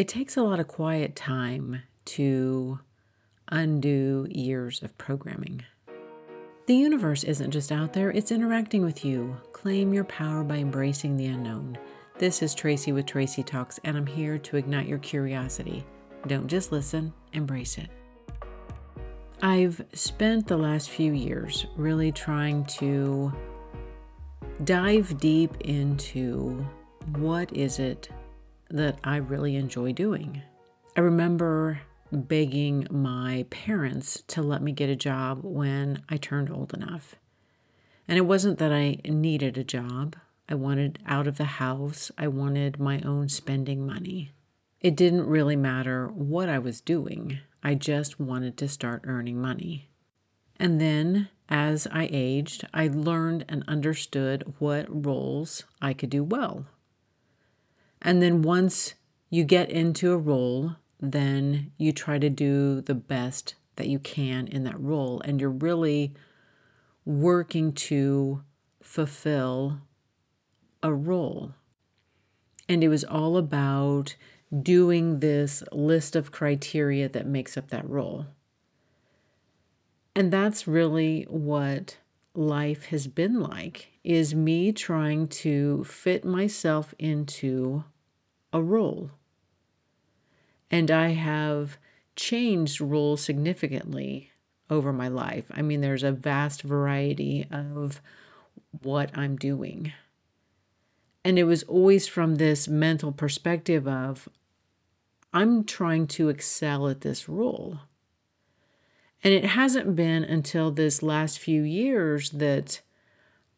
It takes a lot of quiet time to undo years of programming. The universe isn't just out there, it's interacting with you. Claim your power by embracing the unknown. This is Tracy with Tracy Talks, and I'm here to ignite your curiosity. Don't just listen, embrace it. I've spent the last few years really trying to dive deep into what is it that I really enjoy doing. I remember begging my parents to let me get a job when I turned old enough. And it wasn't that I needed a job. I wanted out of the house. I wanted my own spending money. It didn't really matter what I was doing. I just wanted to start earning money. And then as I aged, I learned and understood what roles I could do well. And then once you get into a role, then you try to do the best that you can in that role. And you're really working to fulfill a role. And it was all about doing this list of criteria that makes up that role. And that's really what life has been like, is me trying to fit myself into a role. And I have changed roles significantly over my life. I mean, there's a vast variety of what I'm doing. And it was always from this mental perspective of, I'm trying to excel at this role. And it hasn't been until this last few years that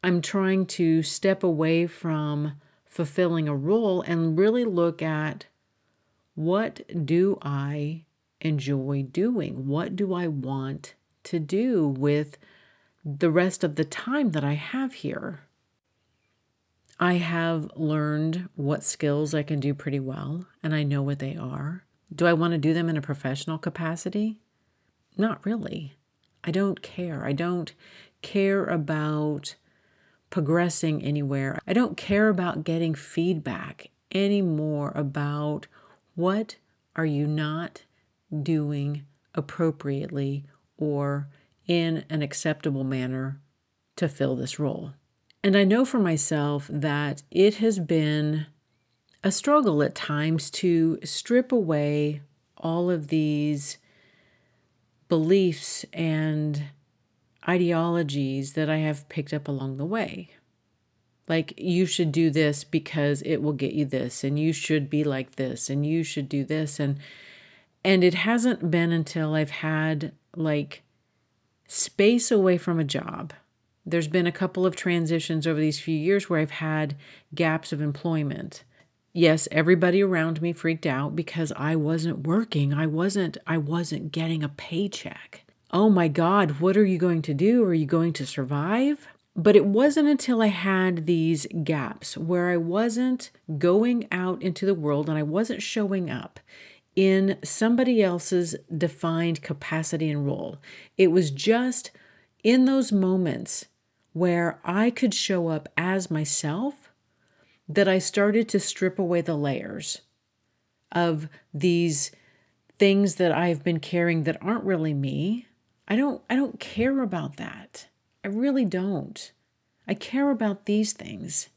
I'm trying to step away from fulfilling a role and really look at, what do I enjoy doing? What do I want to do with the rest of the time that I have here? I have learned what skills I can do pretty well, and I know what they are. Do I want to do them in a professional capacity? Not really. I don't care. I don't care about progressing anywhere. I don't care about getting feedback anymore about what are you not doing appropriately or in an acceptable manner to fill this role. And I know for myself that it has been a struggle at times to strip away all of these beliefs and ideologies that I have picked up along the way. Like, you should do this because it will get you this, and you should be like this, and you should do this. And it hasn't been until I've had space away from a job. There's been a couple of transitions over these few years where I've had gaps of employment. Yes, everybody around me freaked out because I wasn't working. I wasn't getting a paycheck. Oh my God, what are you going to do? Are you going to survive? But it wasn't until I had these gaps where I wasn't going out into the world and I wasn't showing up in somebody else's defined capacity and role. It was just in those moments where I could show up as myself that I started to strip away the layers of these things that I've been carrying that aren't really me. I don't care about that. I really don't. I care about these things.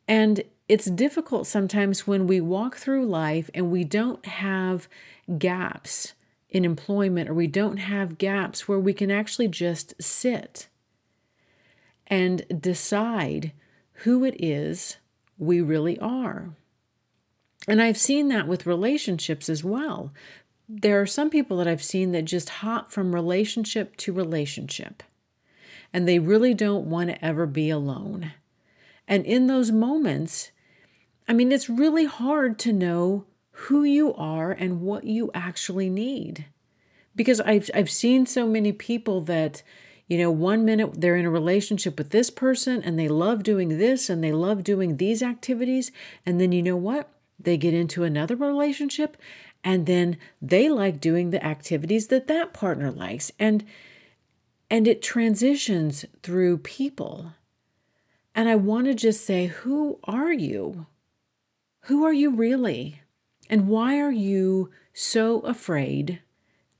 And it's difficult sometimes when we walk through life and we don't have gaps in employment, or we don't have gaps where we can actually just sit and decide who it is we really are. And I've seen that with relationships as well. There are some people that I've seen that just hop from relationship to relationship, and they really don't want to ever be alone. And in those moments, I mean, it's really hard to know who you are and what you actually need. Because I've seen so many people that, 1 minute they're in a relationship with this person and they love doing this and they love doing these activities. And then you know what? They get into another relationship and then they like doing the activities that that partner likes. And it transitions through people. And I want to just say, who are you? Who are you really? And why are you so afraid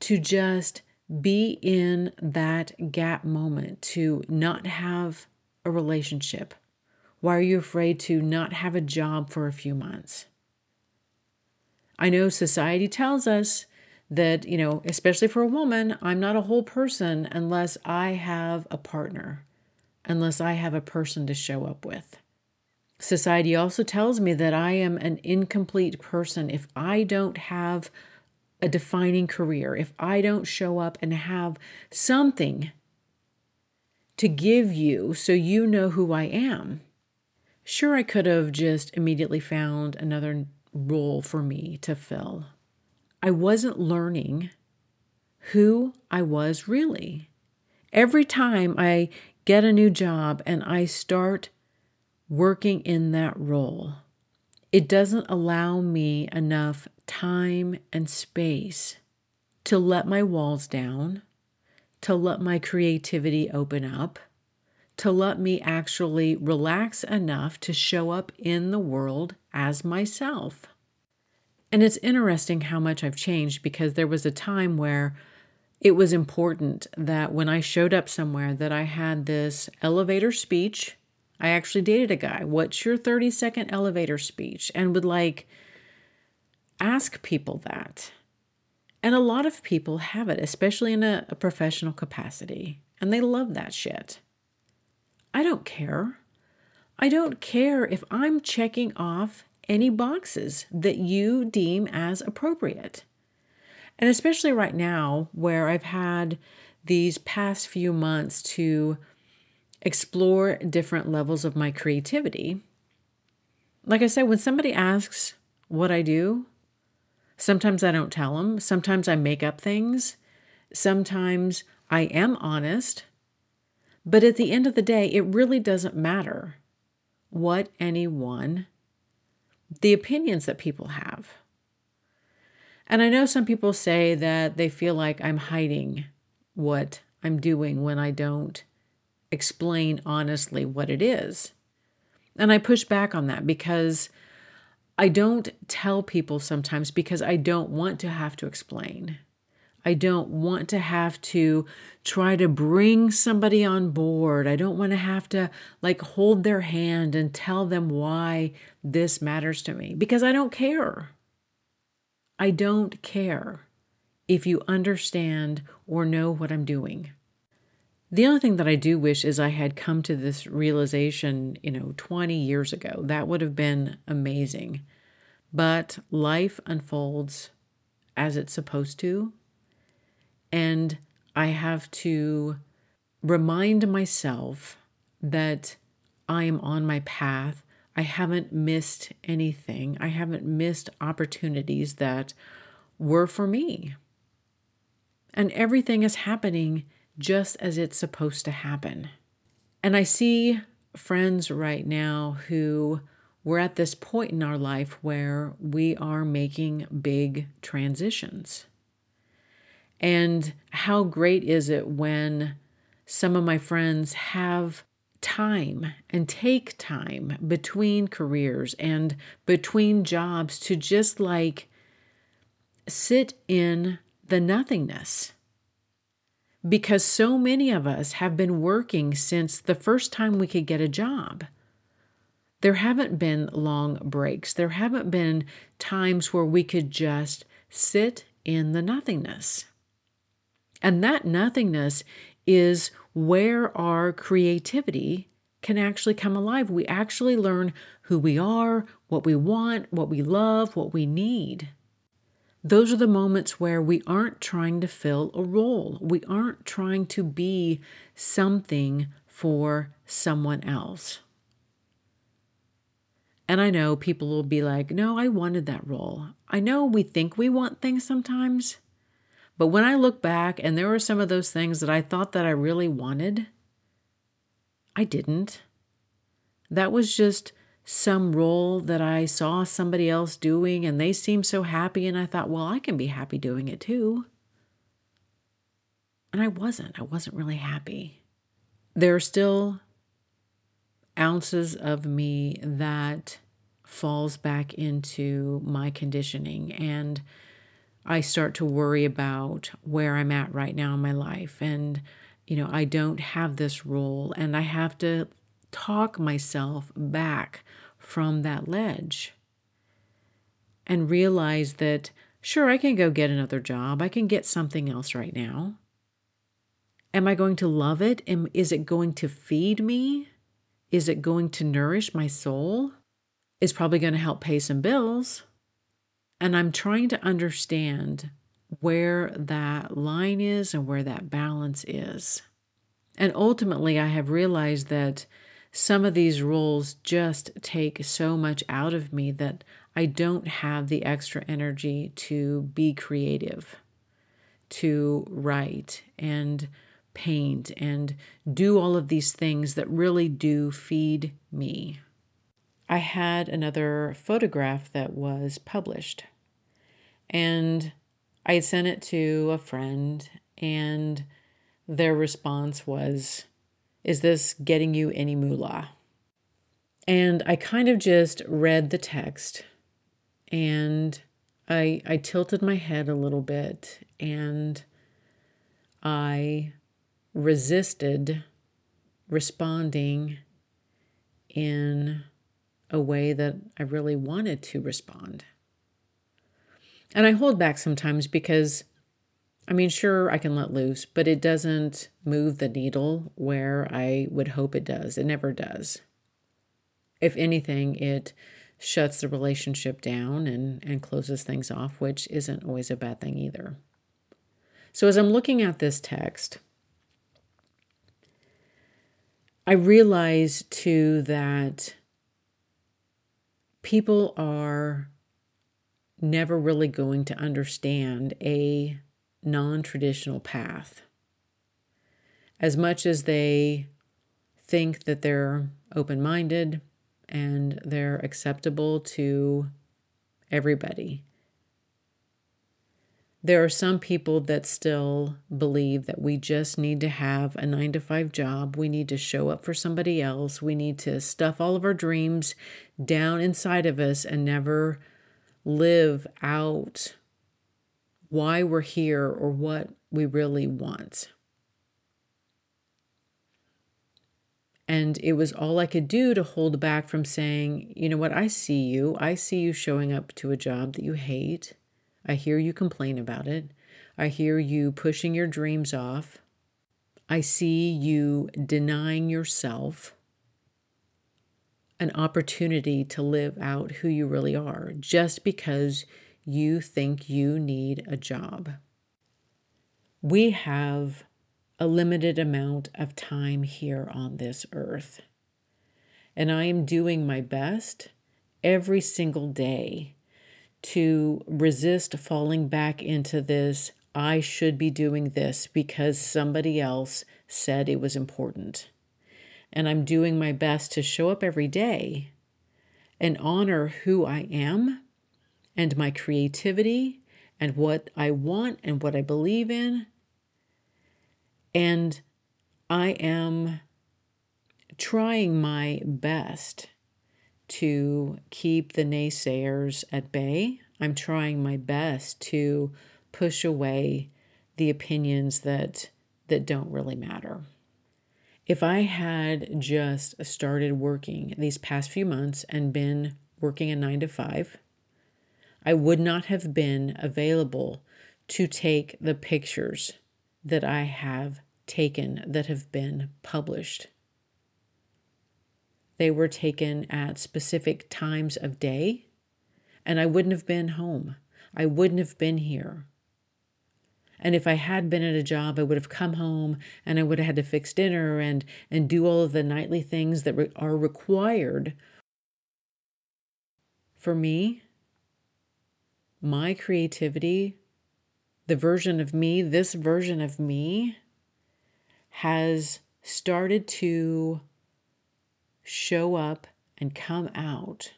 to just be in that gap moment, to not have a relationship? Why are you afraid to not have a job for a few months? I know society tells us that, especially for a woman, I'm not a whole person unless I have a partner, unless I have a person to show up with. Society also tells me that I am an incomplete person if I don't have a defining career, if I don't show up and have something to give you so you know who I am. Sure, I could have just immediately found another role for me to fill. I wasn't learning who I was really. Every time I get a new job and I start working in that role, it doesn't allow me enough time and space to let my walls down, to let my creativity open up, to let me actually relax enough to show up in the world as myself. And it's interesting how much I've changed, because there was a time where it was important that when I showed up somewhere that I had this elevator speech. I actually dated a guy. What's your 30-second elevator speech? And would ask people that. And a lot of people have it, especially in a professional capacity. And they love that shit. I don't care. I don't care if I'm checking off any boxes that you deem as appropriate. And especially right now, where I've had these past few months to explore different levels of my creativity. Like I said, when somebody asks what I do, sometimes I don't tell them. Sometimes I make up things. Sometimes I am honest. But at the end of the day, it really doesn't matter what the opinions that people have. And I know some people say that they feel like I'm hiding what I'm doing when I don't explain honestly what it is. And I push back on that, because I don't tell people sometimes because I don't want to have to explain. I don't want to have to try to bring somebody on board. I don't want to have to hold their hand and tell them why this matters to me, because I don't care. I don't care if you understand or know what I'm doing. The only thing that I do wish is I had come to this realization, 20 years ago. That would have been amazing. But life unfolds as it's supposed to. And I have to remind myself that I am on my path. I haven't missed anything. I haven't missed opportunities that were for me. And everything is happening just as it's supposed to happen. And I see friends right now who we're at this point in our life where we are making big transitions. And how great is it when some of my friends have time and take time between careers and between jobs to just sit in the nothingness. Because so many of us have been working since the first time we could get a job. There haven't been long breaks. There haven't been times where we could just sit in the nothingness. And that nothingness is where our creativity can actually come alive. We actually learn who we are, what we want, what we love, what we need. Those are the moments where we aren't trying to fill a role. We aren't trying to be something for someone else. And I know people will be like, no, I wanted that role. I know we think we want things sometimes, but when I look back and there were some of those things that I thought that I really wanted, I didn't. That was just some role that I saw somebody else doing and they seemed so happy, and I thought, well, I can be happy doing it too. And I wasn't really happy. There are still ounces of me that falls back into my conditioning, and I start to worry about where I'm at right now in my life. And, I don't have this role, and I have to talk myself back from that ledge and realize that, sure, I can go get another job. I can get something else right now. Am I going to love it? Is it going to feed me? Is it going to nourish my soul? It's probably going to help pay some bills. And I'm trying to understand where that line is and where that balance is. And ultimately, I have realized that some of these roles just take so much out of me that I don't have the extra energy to be creative, to write and paint and do all of these things that really do feed me. I had another photograph that was published, and I had sent it to a friend, and their response was, "Is this getting you any moolah?" And I kind of just read the text, and I tilted my head a little bit, and I resisted responding in a way that I really wanted to respond. And I hold back sometimes because, sure, I can let loose, but it doesn't move the needle where I would hope it does. It never does. If anything, it shuts the relationship down and closes things off, which isn't always a bad thing either. So as I'm looking at this text, I realize too that people are never really going to understand a non-traditional path. As much as they think that they're open-minded and they're acceptable to everybody, there are some people that still believe that we just need to have a 9-to-5 job. We need to show up for somebody else. We need to stuff all of our dreams down inside of us and never live out why we're here or what we really want. And it was all I could do to hold back from saying, you know what, I see you. I see you showing up to a job that you hate. I hear you complain about it. I hear you pushing your dreams off. I see you denying yourself an opportunity to live out who you really are just because you think you need a job. We have a limited amount of time here on this earth, and I am doing my best every single day to resist falling back into this, I should be doing this because somebody else said it was important. And I'm doing my best to show up every day and honor who I am and my creativity and what I want and what I believe in. And I am trying my best to keep the naysayers at bay. I'm trying my best to push away the opinions that don't really matter. If I had just started working these past few months and been working a 9-to-5, I would not have been available to take the pictures that I have taken that have been published. They were taken at specific times of day, and I wouldn't have been home. I wouldn't have been here. And if I had been at a job, I would have come home and I would have had to fix dinner and do all of the nightly things that are required for me, my creativity, the version of me, this version of me has started to show up and come out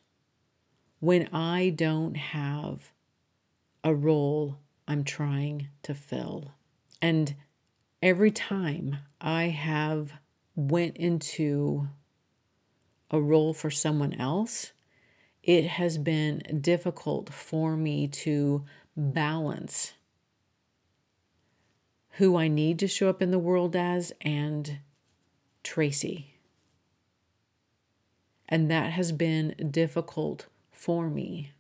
when I don't have a role I'm trying to fill. And every time I have went into a role for someone else, it has been difficult for me to balance who I need to show up in the world as and Tracy. And that has been difficult for me.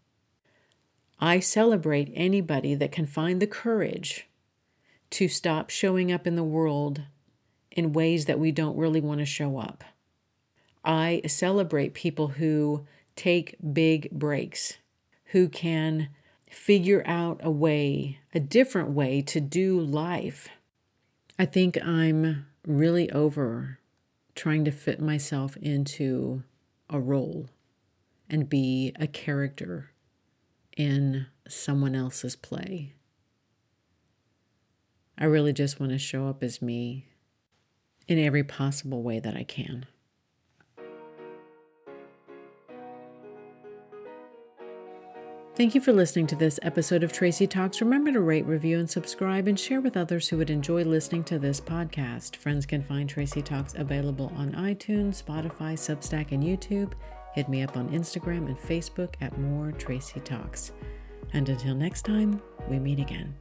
I celebrate anybody that can find the courage to stop showing up in the world in ways that we don't really want to show up. I celebrate people who take big breaks, who can figure out a different way to do life. I think I'm really over trying to fit myself into a role and be a character in someone else's play. I really just want to show up as me in every possible way that I can. Thank you for listening to this episode of Tracy Talks. Remember to rate, review, and subscribe, and share with others who would enjoy listening to this podcast. Friends can find Tracy Talks available on iTunes, Spotify, Substack, and YouTube. Hit me up on Instagram and Facebook at More Tracy Talks. And until next time, we meet again.